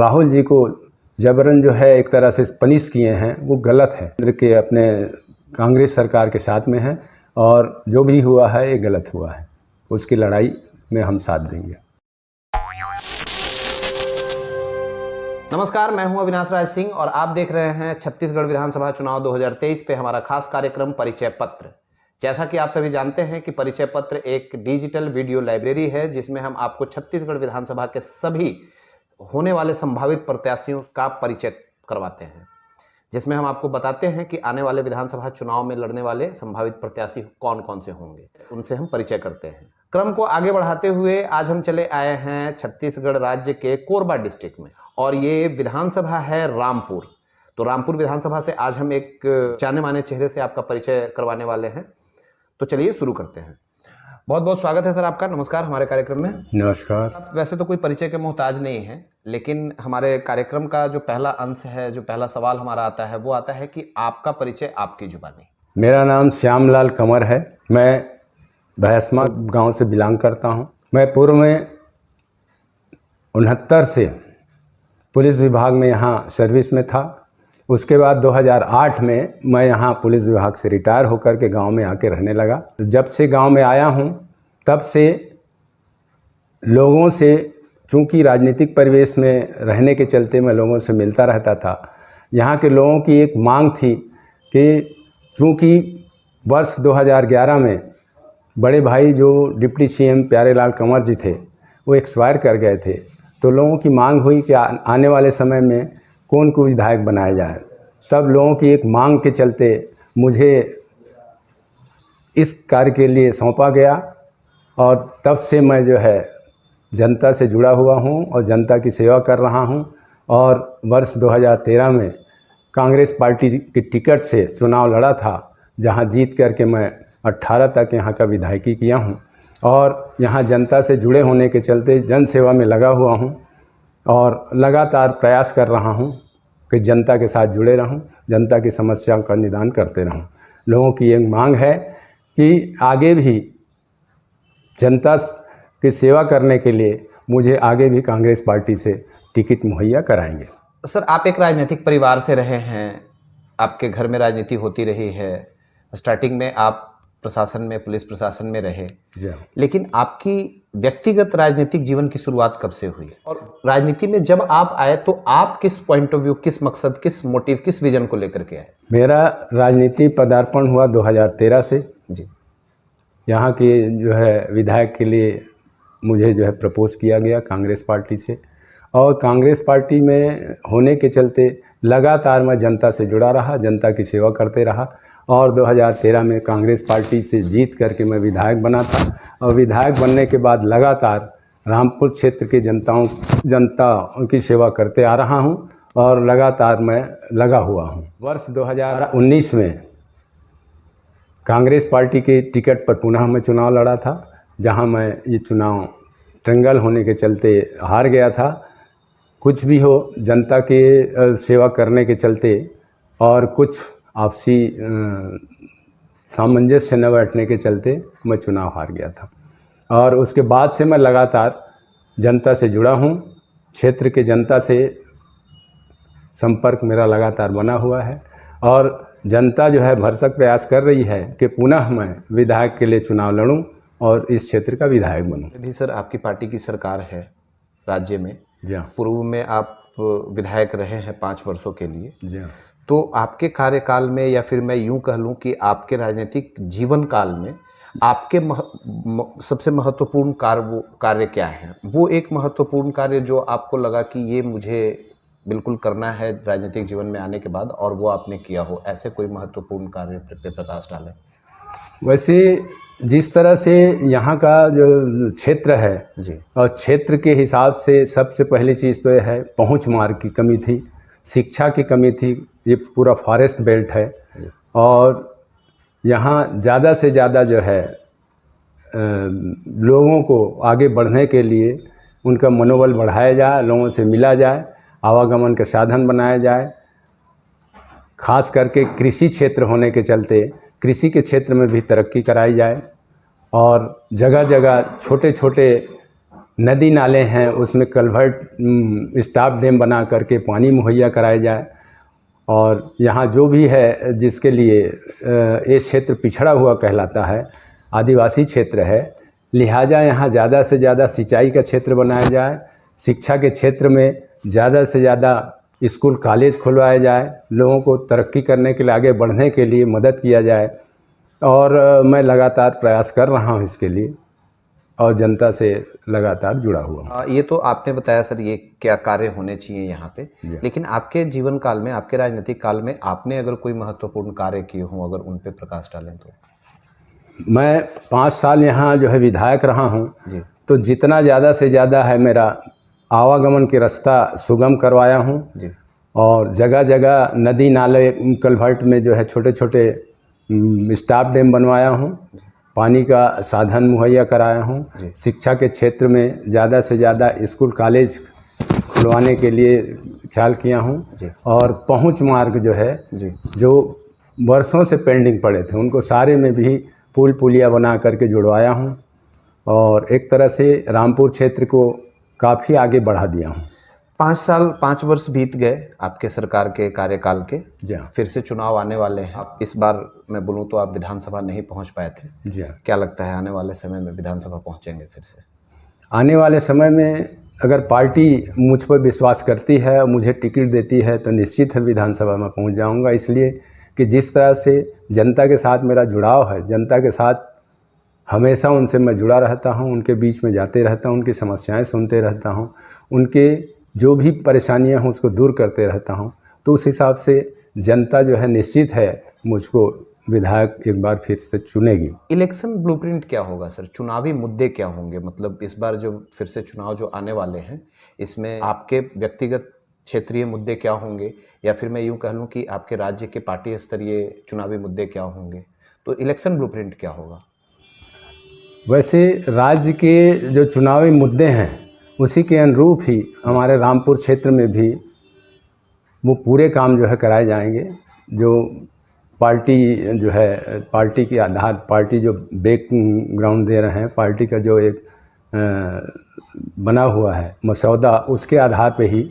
राहुल जी को जबरन जो है एक तरह से पनिश किए हैं, वो गलत है। केंद्र के अपने कांग्रेस सरकार के साथ में है और जो भी हुआ है ये गलत हुआ है। उसकी लड़ाई में हम साथ देंगे। नमस्कार, मैं हूं अविनाश राज सिंह और आप देख रहे हैं छत्तीसगढ़ विधानसभा चुनाव 2023 पे हमारा खास कार्यक्रम परिचय पत्र। जैसा कि आप सभी जानते हैं कि परिचय पत्र एक डिजिटल वीडियो लाइब्रेरी है जिसमें हम आपको छत्तीसगढ़ विधानसभा के सभी होने वाले संभावित प्रत्याशियों का परिचय करवाते हैं, जिसमें हम आपको बताते हैं कि आने वाले विधानसभा चुनाव में लड़ने वाले संभावित प्रत्याशी कौन कौन से होंगे, उनसे हम परिचय करते हैं। क्रम को आगे बढ़ाते हुए आज हम चले आए हैं छत्तीसगढ़ राज्य के कोरबा डिस्ट्रिक्ट में और ये विधानसभा है रामपुर। तो रामपुर विधानसभा से आज हम एक जाने माने चेहरे से आपका परिचय करवाने वाले हैं। तो चलिए शुरू करते हैं। बहुत बहुत स्वागत है सर आपका। नमस्कार हमारे कार्यक्रम में। नमस्कार। वैसे तो कोई परिचय के मोहताज नहीं है, लेकिन हमारे कार्यक्रम का जो पहला अंश है, जो पहला सवाल हमारा आता है, वो आता है कि आपका परिचय आपकी जुबानी। मेरा नाम श्यामलाल कंवर है। मैं भैंसमा गांव से बिलोंग करता हूं। मैं पूर्व में 69 से पुलिस विभाग में यहां सर्विस में था। उसके बाद 2008 में मैं यहां पुलिस विभाग से रिटायर होकर के गांव में आके रहने लगा। जब से गांव में आया हूं तब से लोगों से, चूंकि राजनीतिक परिवेश में रहने के चलते मैं लोगों से मिलता रहता था। यहां के लोगों की एक मांग थी कि चूंकि वर्ष 2011 में बड़े भाई जो डिप्टी सीएम प्यारेलाल कंवर जी थे वो एक्सपायर कर गए थे, तो लोगों की मांग हुई कि आने वाले समय में कौन को विधायक बनाया जाए। तब लोगों की एक मांग के चलते मुझे इस कार्य के लिए सौंपा गया और तब से मैं जो है जनता से जुड़ा हुआ हूं और जनता की सेवा कर रहा हूं। और वर्ष 2013 में कांग्रेस पार्टी की टिकट से चुनाव लड़ा था, जहां जीत करके मैं 18 तक यहां का विधायकी किया हूं और यहां जनता से जुड़े होने के चलते जन सेवा में लगा हुआ हूं और लगातार प्रयास कर रहा हूं कि जनता के साथ जुड़े रहूं, जनता की समस्याओं का निदान करते रहूं। लोगों की एक मांग है कि आगे भी जनता की सेवा करने के लिए मुझे आगे भी कांग्रेस पार्टी से टिकट मुहैया कराएंगे। सर, आप एक राजनीतिक परिवार से रहे हैं, आपके घर में राजनीति होती रही है। स्टार्टिंग में आप प्रशासन में, पुलिस प्रशासन में रहे, लेकिन आपकी व्यक्तिगत राजनीतिक जीवन की शुरुआत कब से हुई और राजनीति में जब आप आए तो आप किस पॉइंट ऑफ व्यू, किस मकसद, किस मोटिव, किस विजन को लेकर के आए? मेरा राजनीति पदार्पण हुआ 2013 से जी। यहाँ के जो है विधायक के लिए मुझे जो है प्रपोज किया गया कांग्रेस पार्टी से और कांग्रेस पार्टी में होने के चलते लगातार मैं जनता से जुड़ा रहा, जनता की सेवा करते रहा और 2013 में कांग्रेस पार्टी से जीत करके मैं विधायक बना था और विधायक बनने के बाद लगातार रामपुर क्षेत्र के जनता की सेवा करते आ रहा हूं और लगातार मैं लगा हुआ हूं। वर्ष 2019 में कांग्रेस पार्टी के टिकट पर पुनः मैं चुनाव लड़ा था, जहां मैं ये चुनाव ट्रंगल होने के चलते हार गया था। कुछ भी हो, जनता के सेवा करने के चलते और कुछ आपसी सामंजस्य न बैठने के चलते मैं चुनाव हार गया था और उसके बाद से मैं लगातार जनता से जुड़ा हूं। क्षेत्र के जनता से संपर्क मेरा लगातार बना हुआ है और जनता जो है भरसक प्रयास कर रही है कि पुनः मैं विधायक के लिए चुनाव लड़ूं और इस क्षेत्र का विधायक बनूं। अभी सर आपकी पार्टी की सरकार है राज्य में। जी। पूर्व में आप विधायक रहे हैं 5 वर्षों के लिए। जी। तो आपके कार्यकाल में, या फिर मैं यूं कह लूं कि आपके राजनीतिक जीवन काल में आपके सबसे महत्वपूर्ण कार्य क्या है? वो एक महत्वपूर्ण कार्य जो आपको लगा कि ये मुझे बिल्कुल करना है राजनीतिक जीवन में आने के बाद, और वो आपने किया हो, ऐसे कोई महत्वपूर्ण कार्य पे प्रकाश डालें। वैसे जिस तरह से यहाँ का जो क्षेत्र है जी, और क्षेत्र के हिसाब से सबसे पहली चीज़ तो यह है पहुँच मार्ग की कमी थी, शिक्षा की कमी थी। ये पूरा फॉरेस्ट बेल्ट है और यहाँ ज़्यादा से ज़्यादा जो है लोगों को आगे बढ़ने के लिए उनका मनोबल बढ़ाया जाए, लोगों से मिला जाए, आवागमन का साधन बनाया जाए। खास करके कृषि क्षेत्र होने के चलते कृषि के क्षेत्र में भी तरक्की कराई जाए और जगह जगह छोटे छोटे नदी नाले हैं उसमें कल्वर्ट स्टॉप डैम बना करके पानी मुहैया कराया जाए। और यहाँ जो भी है जिसके लिए ये क्षेत्र पिछड़ा हुआ कहलाता है, आदिवासी क्षेत्र है, लिहाजा यहाँ ज़्यादा से ज़्यादा सिंचाई का क्षेत्र बनाया जाए। शिक्षा के क्षेत्र में ज़्यादा से ज़्यादा स्कूल कॉलेज खुलवाया जाए, लोगों को तरक्की करने के लिए, आगे बढ़ने के लिए मदद किया जाए। और मैं लगातार प्रयास कर रहा हूँ इसके लिए और जनता से लगातार जुड़ा हुआ हूँ। ये तो आपने बताया सर ये क्या कार्य होने चाहिए यहाँ पे, जी। लेकिन आपके जीवन काल में, आपके राजनीतिक काल में आपने अगर कोई महत्वपूर्ण कार्य किए हों, अगर उन पे प्रकाश डालें तो? मैं 5 साल यहाँ जो है विधायक रहा हूँ, जी तो जितना ज़्यादा से ज़्यादा है मेरा आवागमन के रास्ता सुगम करवाया हूँ। जी और जगह जगह नदी नाले कल्वर्ट में जो है छोटे छोटे स्टॉप डैम बनवाया हूँ, पानी का साधन मुहैया कराया हूँ। जी। शिक्षा के क्षेत्र में ज़्यादा से ज़्यादा स्कूल कॉलेज खुलवाने के लिए ख्याल किया हूँ। जी और पहुँच मार्ग जो है, जी जो वर्षों से पेंडिंग पड़े थे, उनको सारे में भी पुल पुलिया बना करके जुड़वाया हूँ और एक तरह से रामपुर क्षेत्र को काफ़ी आगे बढ़ा दिया हूँ। 5 वर्ष बीत गए आपके सरकार के कार्यकाल के, जी हाँ। फिर से चुनाव आने वाले हैं। आप इस बार मैं बोलूँ तो आप विधानसभा नहीं पहुँच पाए थे, जी हाँ। क्या लगता है आने वाले समय में विधानसभा पहुँचेंगे फिर से? आने वाले समय में अगर पार्टी मुझ पर विश्वास करती है और मुझे टिकट देती है तो निश्चित है विधानसभा में पहुंच जाऊंगा। इसलिए कि जिस तरह से जनता के साथ मेरा जुड़ाव है, जनता के साथ हमेशा उनसे मैं जुड़ा रहता हूं, उनके बीच में जाते रहता हूं, उनकी समस्याएं सुनते रहता हूं, उनके जो भी परेशानियां हैं उसको दूर करते रहता हूं। तो उस हिसाब से जनता जो है निश्चित है मुझको विधायक एक बार फिर से चुनेगी। इलेक्शन ब्लूप्रिंट क्या होगा सर? चुनावी मुद्दे क्या होंगे? मतलब इस बार जो फिर से चुनाव जो आने वाले हैं, इसमें आपके व्यक्तिगत क्षेत्रीय मुद्दे क्या होंगे, या फिर मैं यूँ कह लूँ कि आपके राज्य के पार्टी स्तरीय चुनावी मुद्दे क्या होंगे? तो इलेक्शन ब्लूप्रिंट क्या होगा? वैसे राज्य के जो चुनावी मुद्दे हैं उसी के अनुरूप ही हमारे रामपुर क्षेत्र में भी वो पूरे काम जो है कराए जाएंगे। जो पार्टी जो है, पार्टी के आधार, पार्टी जो बैकग्राउंड दे रहे हैं, पार्टी का जो एक बना हुआ है मसौदा, उसके आधार पे ही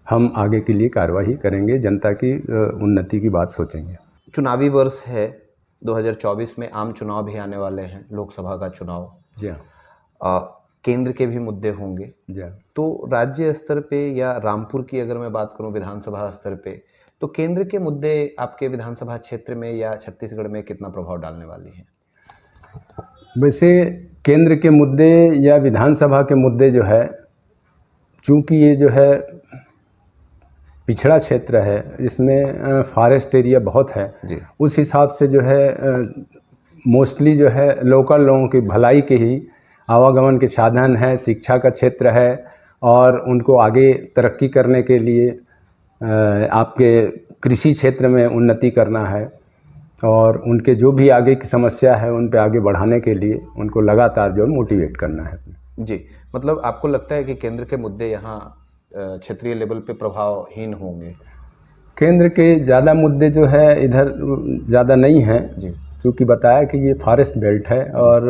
हम आगे के लिए कार्रवाई करेंगे, जनता की उन्नति की बात सोचेंगे। चुनावी वर्ष है 2024 में, आम चुनाव भी आने वाले हैं, लोकसभा का चुनाव। जी हाँ। केंद्र के भी मुद्दे होंगे। जी हाँ। तो राज्य स्तर पे या रामपुर की अगर मैं बात करूं विधानसभा स्तर पे, तो केंद्र के मुद्दे आपके विधानसभा क्षेत्र में या छत्तीसगढ़ में कितना प्रभाव डालने वाली हैं? वैसे केंद्र के मुद्दे या विधानसभा के मुद्दे जो है, चूँकि ये जो है पिछड़ा क्षेत्र है, इसमें फॉरेस्ट एरिया बहुत है, जी उस हिसाब से जो है मोस्टली जो है लोकल लोगों की भलाई के ही आवागमन के साधन है, शिक्षा का क्षेत्र है और उनको आगे तरक्की करने के लिए आपके कृषि क्षेत्र में उन्नति करना है और उनके जो भी आगे की समस्या है उन पे आगे बढ़ाने के लिए उनको लगातार जो मोटिवेट करना है। जी, मतलब आपको लगता है कि केंद्र के मुद्दे यहाँ क्षेत्रीय लेवल पे प्रभावहीन होंगे? केंद्र के ज़्यादा मुद्दे जो है इधर ज़्यादा नहीं हैं, जी चूँकि बताया कि ये फॉरेस्ट बेल्ट है और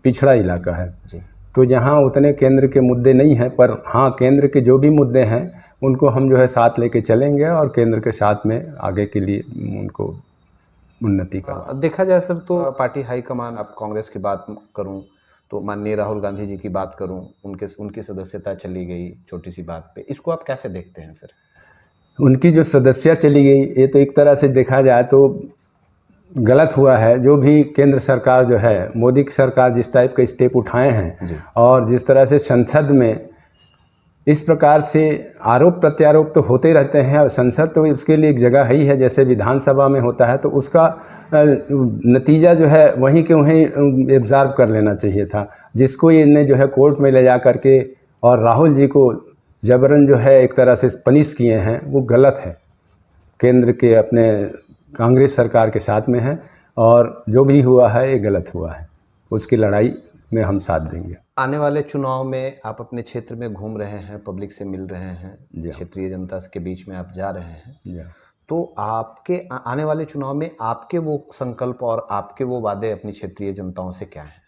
पिछड़ा इलाका है, जी तो यहाँ उतने केंद्र के मुद्दे नहीं हैं। पर हाँ, केंद्र के जो भी मुद्दे हैं उनको हम जो है साथ लेके चलेंगे और केंद्र के साथ में आगे के लिए उनको उन्नति का। देखा जाए सर तो पार्टी हाईकमान, अब कांग्रेस की बात करूं तो माननीय राहुल गांधी जी की बात करूं, उनकी सदस्यता चली गई छोटी सी बात पे, इसको आप कैसे देखते हैं सर? उनकी जो सदस्यता चली गई, ये तो एक तरह से देखा जाए तो गलत हुआ है। जो भी केंद्र सरकार जो है, मोदी की सरकार जिस टाइप के स्टेप उठाए हैं जी और जिस तरह से संसद में इस प्रकार से आरोप प्रत्यारोप तो होते रहते हैं और संसद तो उसके लिए एक जगह ही है, जैसे विधानसभा में होता है, तो उसका नतीजा जो है वहीं के वहीं एब्जॉर्ब कर लेना चाहिए था। जिसको इन्हें जो है कोर्ट में ले जा कर के और राहुल जी को जबरन जो है एक तरह से पनिश किए हैं, वो गलत है। केंद्र के अपने कांग्रेस सरकार के साथ में है और जो भी हुआ है ये गलत हुआ है, उसकी लड़ाई में हम साथ देंगे। आने वाले चुनाव में आप अपने क्षेत्र में घूम रहे हैं, पब्लिक से मिल रहे हैं, जी। क्षेत्रीय जनता के बीच में आप जा रहे हैं, जी। तो आपके आने वाले चुनाव में आपके वो संकल्प और आपके वो वादे अपनी क्षेत्रीय जनताओं से क्या हैं?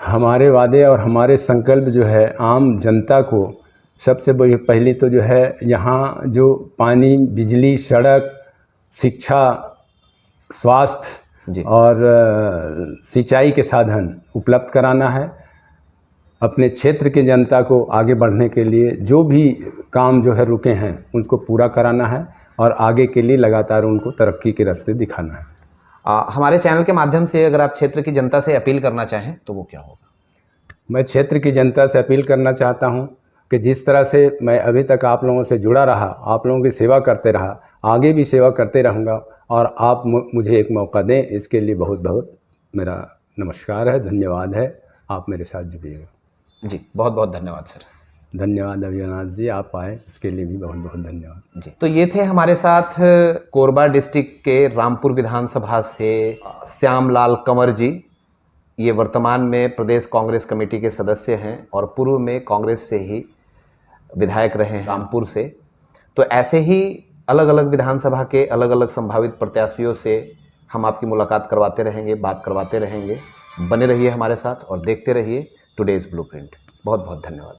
हमारे वादे और हमारे संकल्प जो है आम जनता को सबसे बड़ी पहली तो जो है यहाँ जो पानी, बिजली, सड़क, शिक्षा, स्वास्थ्य जी और सिंचाई के साधन उपलब्ध कराना है। अपने क्षेत्र की जनता को आगे बढ़ने के लिए जो भी काम जो है रुके हैं उनको पूरा कराना है और आगे के लिए लगातार उनको तरक्की के रास्ते दिखाना है। हमारे चैनल के माध्यम से अगर आप क्षेत्र की जनता से अपील करना चाहें तो वो क्या होगा? मैं क्षेत्र की जनता से अपील करना चाहता हूं कि जिस तरह से मैं अभी तक आप लोगों से जुड़ा रहा, आप लोगों की सेवा करते रहा, आगे भी सेवा करते रहूँगा और आप मुझे एक मौका दें, इसके लिए बहुत बहुत मेरा नमस्कार है, धन्यवाद है। आप मेरे साथ जुड़िएगा। जी, बहुत बहुत धन्यवाद सर। धन्यवाद अभिनाश जी, आप आए इसके लिए भी बहुत बहुत धन्यवाद। जी, तो ये थे हमारे साथ कोरबा डिस्ट्रिक्ट के रामपुर विधानसभा से श्यामलाल कंवर जी। ये वर्तमान में प्रदेश कांग्रेस कमेटी के सदस्य हैं और पूर्व में कांग्रेस से ही विधायक रहे हैं रामपुर से। तो ऐसे ही अलग अलग विधानसभा के अलग अलग संभावित प्रत्याशियों से हम आपकी मुलाकात करवाते रहेंगे, बात करवाते रहेंगे। बने रहिए हमारे साथ और देखते रहिए टुडेज ब्लूप्रिंट। बहुत बहुत धन्यवाद।